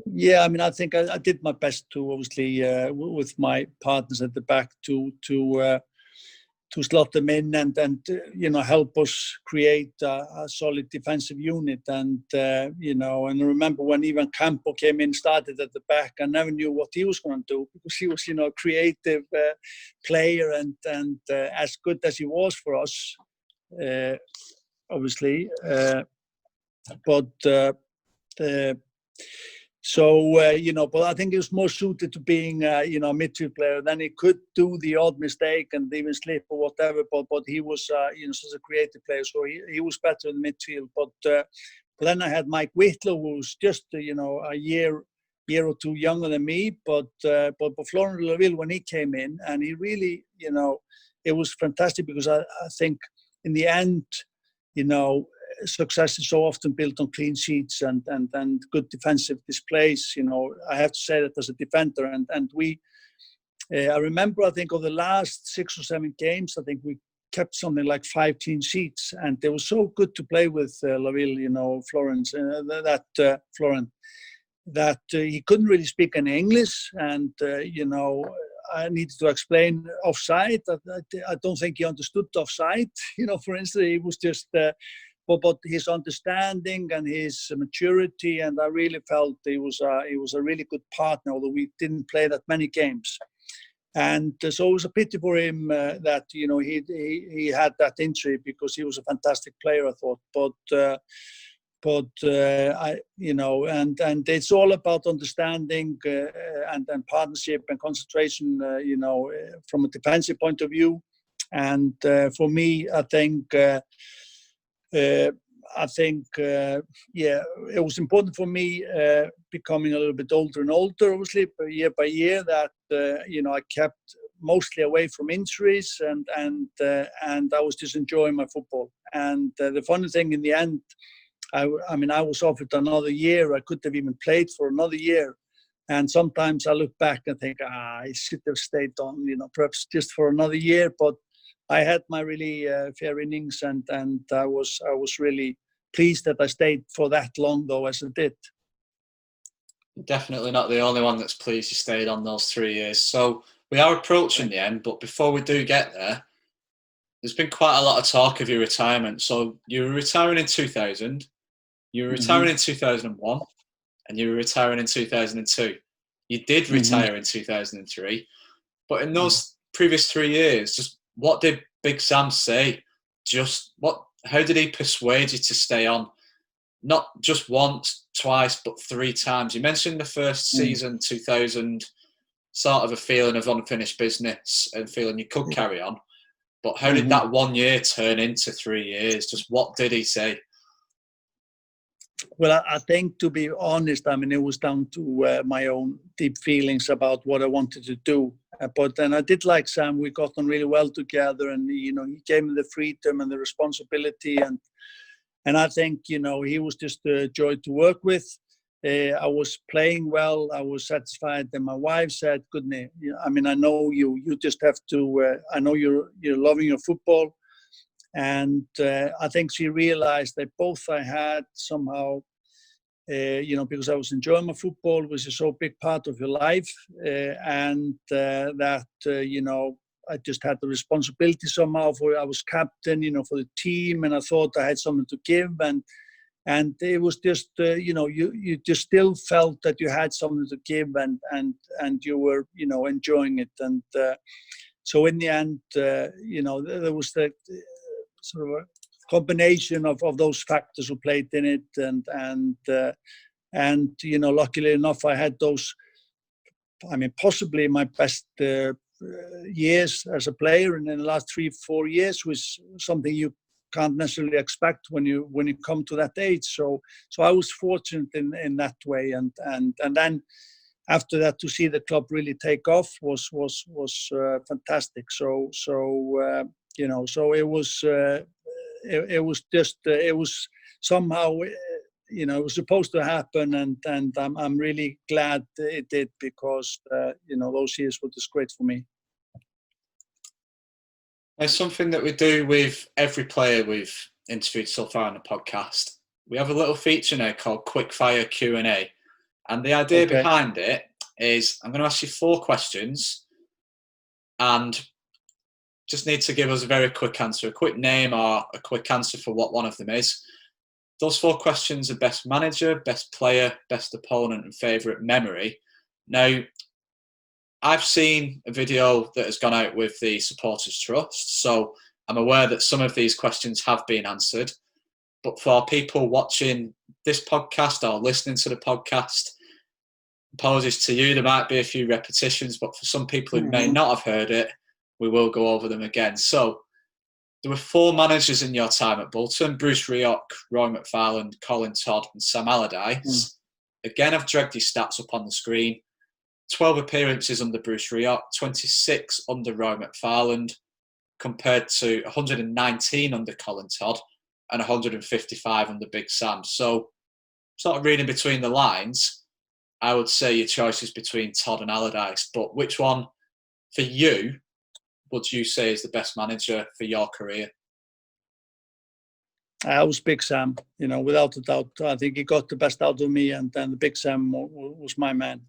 Yeah, I mean, I think I did my best to obviously with my partners at the back to slot them in and you know, help us create a solid defensive unit. And you know, and I remember when Ivan Campo came in, started at the back, I never knew what he was going to do, because he was, you know, a creative player and as good as he was for us, obviously, but. So, you know, but I think he was more suited to being, you know, a midfield player. Then he could do the odd mistake and even slip or whatever, but he was, you know, such a creative player. So he was better in midfield. But then I had Mike Whitlow, who was just, you know, a year or two younger than me. But Florent Laville, when he came in, and he really, you know, it was fantastic, because I think in the end, you know, success is so often built on clean sheets and good defensive displays. You know, I have to say that as a defender, and we, I remember, I think of the last 6 or 7 games, I think we kept something like 5 clean sheets, and they were so good to play with Laville, you know, Florent, that he couldn't really speak any English, and you know, I needed to explain offside. I don't think he understood offside. You know, for instance, he was just. But his understanding and his maturity, and I really felt he was a really good partner, although we didn't play that many games. And so it was a pity for him that, you know, he had that injury, because he was a fantastic player, I thought. But I, you know, and it's all about understanding and partnership and concentration, you know, from a defensive point of view. And for me, I think. Yeah, it was important for me, becoming a little bit older and older, obviously, year by year, that you know, I kept mostly away from injuries, and I was just enjoying my football. And the funny thing, in the end, I mean, I was offered another year. I could have even played for another year. And sometimes I look back and think, I should have stayed on, you know, perhaps just for another year. But I had my really fair innings, and I was really pleased that I stayed for that long, though, as I did. Definitely not the only one that's pleased you stayed on those 3 years. So we are approaching the end, but before we do get there, there's been quite a lot of talk of your retirement. So you were retiring in 2000, you were retiring in 2001, and you were retiring in 2002. You did retire in 2003, but in those previous 3 years, just what did Big Sam say? How did he persuade you to stay on? Not just once, twice, but 3 times. You mentioned the first season, 2000, sort of a feeling of unfinished business and feeling you could carry on. But how did that 1 year turn into 3 years? Just what did he say? Well, I think, to be honest, I mean, it was down to my own deep feelings about what I wanted to do. But then I did like Sam. We got on really well together, and, you know, he gave me the freedom and the responsibility, and I think, you know, he was just a joy to work with. I was playing well. I was satisfied. And my wife said, "Gudni, I mean, I know you. You just have to. I know you're loving your football." And I think she realized that both I had somehow, you know, because I was enjoying my football, which is so big part of your life, and that, you know, I just had the responsibility somehow I was captain, you know, for the team, and I thought I had something to give, and it was just, you know, you just still felt that you had something to give, and you were, you know, enjoying it, and so in the end, you know, there was the sort of a combination of those factors who played in it, and you know, luckily enough, I had those. I mean, possibly my best years as a player, and in the last 3-4 years was something you can't necessarily expect when you come to that age. So I was fortunate in that way, and then after that to see the club really take off was fantastic. So it was somehow. It was supposed to happen, and I'm really glad it did, because those years were just great for me. There's something that we do with every player we've interviewed so far on the podcast. We have a little feature now called Quickfire Q&A, and the idea behind it is I'm going to ask you 4 questions, and just need to give us a very quick answer, a quick name or a quick answer for what one of them is. Those 4 questions are best manager, best player, best opponent, and favourite memory. Now, I've seen a video that has gone out with the Supporters Trust, so I'm aware that some of these questions have been answered. But for people watching this podcast or listening to the podcast, apologies to you, there might be a few repetitions, but for some people who may not have heard it, we will go over them again. So, there were 4 managers in your time at Bolton: Bruce Rioch, Roy McFarland, Colin Todd and Sam Allardyce. Again, I've dragged your stats up on the screen. 12 appearances under Bruce Rioch, 26 under Roy McFarland, compared to 119 under Colin Todd and 155 under Big Sam. So, sort of reading between the lines, I would say your choice is between Todd and Allardyce. But which one, for you, would you say is the best manager for your career? I was Big Sam, without a doubt. I think he got the best out of me, and then the Big Sam was my man.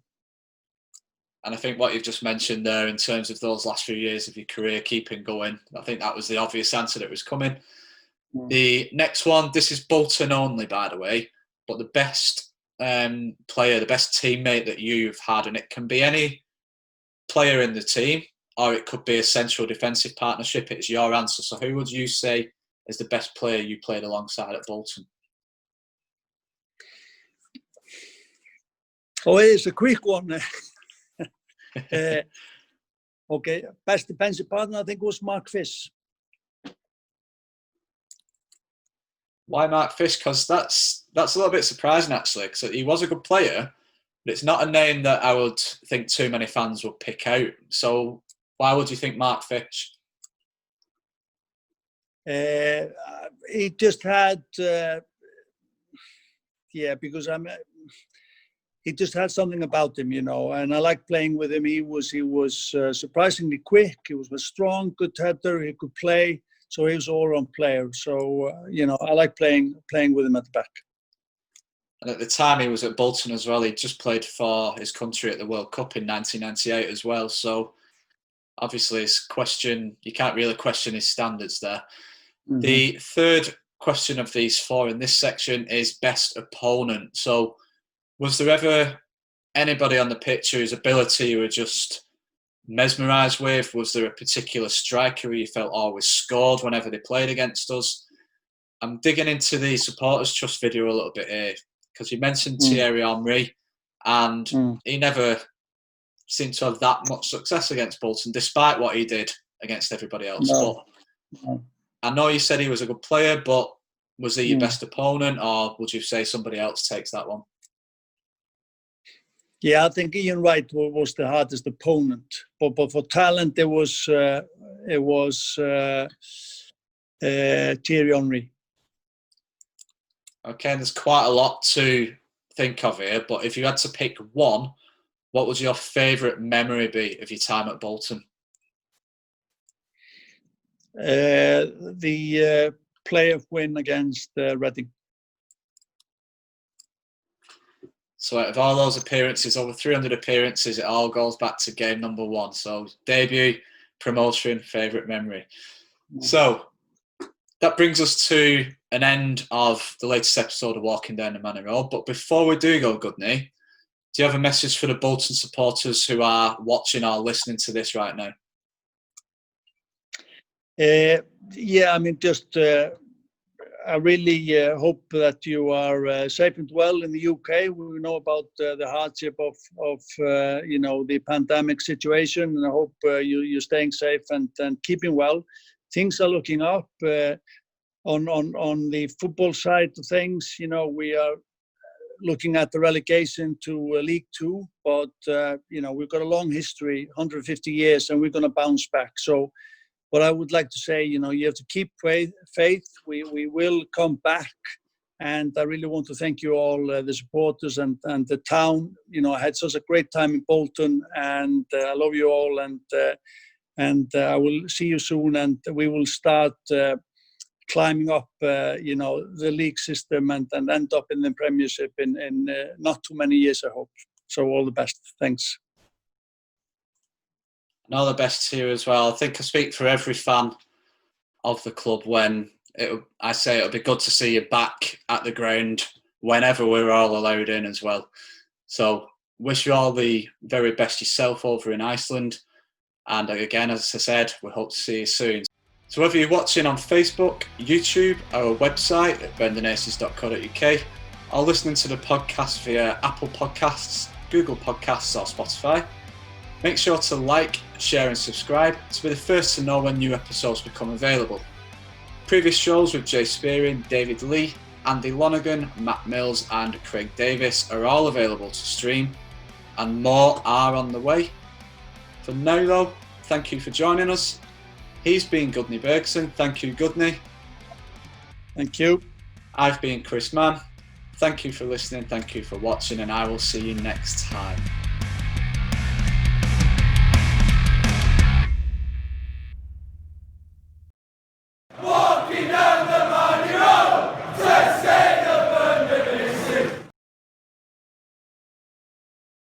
And I think what you've just mentioned there in terms of those last few years of your career, keeping going, I think that was the obvious answer that was coming. The next one, this is Bolton only, by the way, but the best player, the best teammate that you've had, and it can be any player in the team, or it could be a central defensive partnership. It's your answer. So who would you say is the best player you played alongside at Bolton? Oh, it's a quick one. Okay, best defensive partner I think was Mark Fish. Why Mark Fish? Because that's a little bit surprising, actually, because he was a good player, but it's not a name that I would think too many fans would pick out. So why would you think Mark Fish? He just had, because he just had something about him, and I liked playing with him. He was surprisingly quick. He was a strong, good header. He could play, so he was an all-round player. So I like playing with him at the back. And at the time he was at Bolton as well. He just played for his country at the World Cup in 1998 as well. So obviously, you can't really question his standards there. Mm-hmm. The third question of these 4 in this section is best opponent. So was there ever anybody on the pitch whose ability you were just mesmerised with? Was there a particular striker who you felt always scored whenever they played against us? I'm digging into the Supporters Trust video a little bit here, because you mentioned Thierry Henry, and he never seemed to have that much success against Bolton, despite what he did against everybody else. No. But I know you said he was a good player, but was he your best opponent, or would you say somebody else takes that one? Yeah, I think Ian Wright was the hardest opponent, but for talent it was Thierry Henry. Okay, there's quite a lot to think of here, but if you had to pick one, what would your favourite memory be of your time at Bolton? The playoff win against Reading. So out of all those appearances, over 300 appearances, it all goes back to game number 1. So debut, promotion, favourite memory. So that brings us to an end of the latest episode of Walking Down the Manny Road. But before we do go, Gudni, do you have a message for the Bolton supporters who are watching or listening to this right now? I really hope that you are safe and well in the UK. We know about the hardship of the pandemic situation, and I hope you're staying safe and keeping well. Things are looking up on the football side of things. We are looking at the relegation to League Two, but we've got a long history, 150 years, and we're going to bounce back. So what I would like to say, you have to keep faith. We will come back. And I really want to thank you all, the supporters and the town. I had such a great time in Bolton, and I love you all. And I will see you soon, and we will start climbing up, the league system and end up in the Premiership in not too many years, I hope. So all the best. Thanks. And all the best to you as well. I think I speak for every fan of the club when I say it'll be good to see you back at the ground whenever we're all allowed in as well. So wish you all the very best yourself over in Iceland. And again, as I said, we hope to see you soon. So whether you're watching on Facebook, YouTube, or our website at burndenaces.co.uk, or listening to the podcast via Apple Podcasts, Google Podcasts or Spotify, make sure to like, share and subscribe to be the first to know when new episodes become available. Previous shows with Jay Spearing, David Lee, Andy Lonergan, Matt Mills and Craig Davis are all available to stream, and more are on the way. For now though, thank you for joining us. He's been Gudni Bergsson. Thank you, Gudni. Thank you. I've been Chris Mann. Thank you for listening, thank you for watching, and I will see you next time.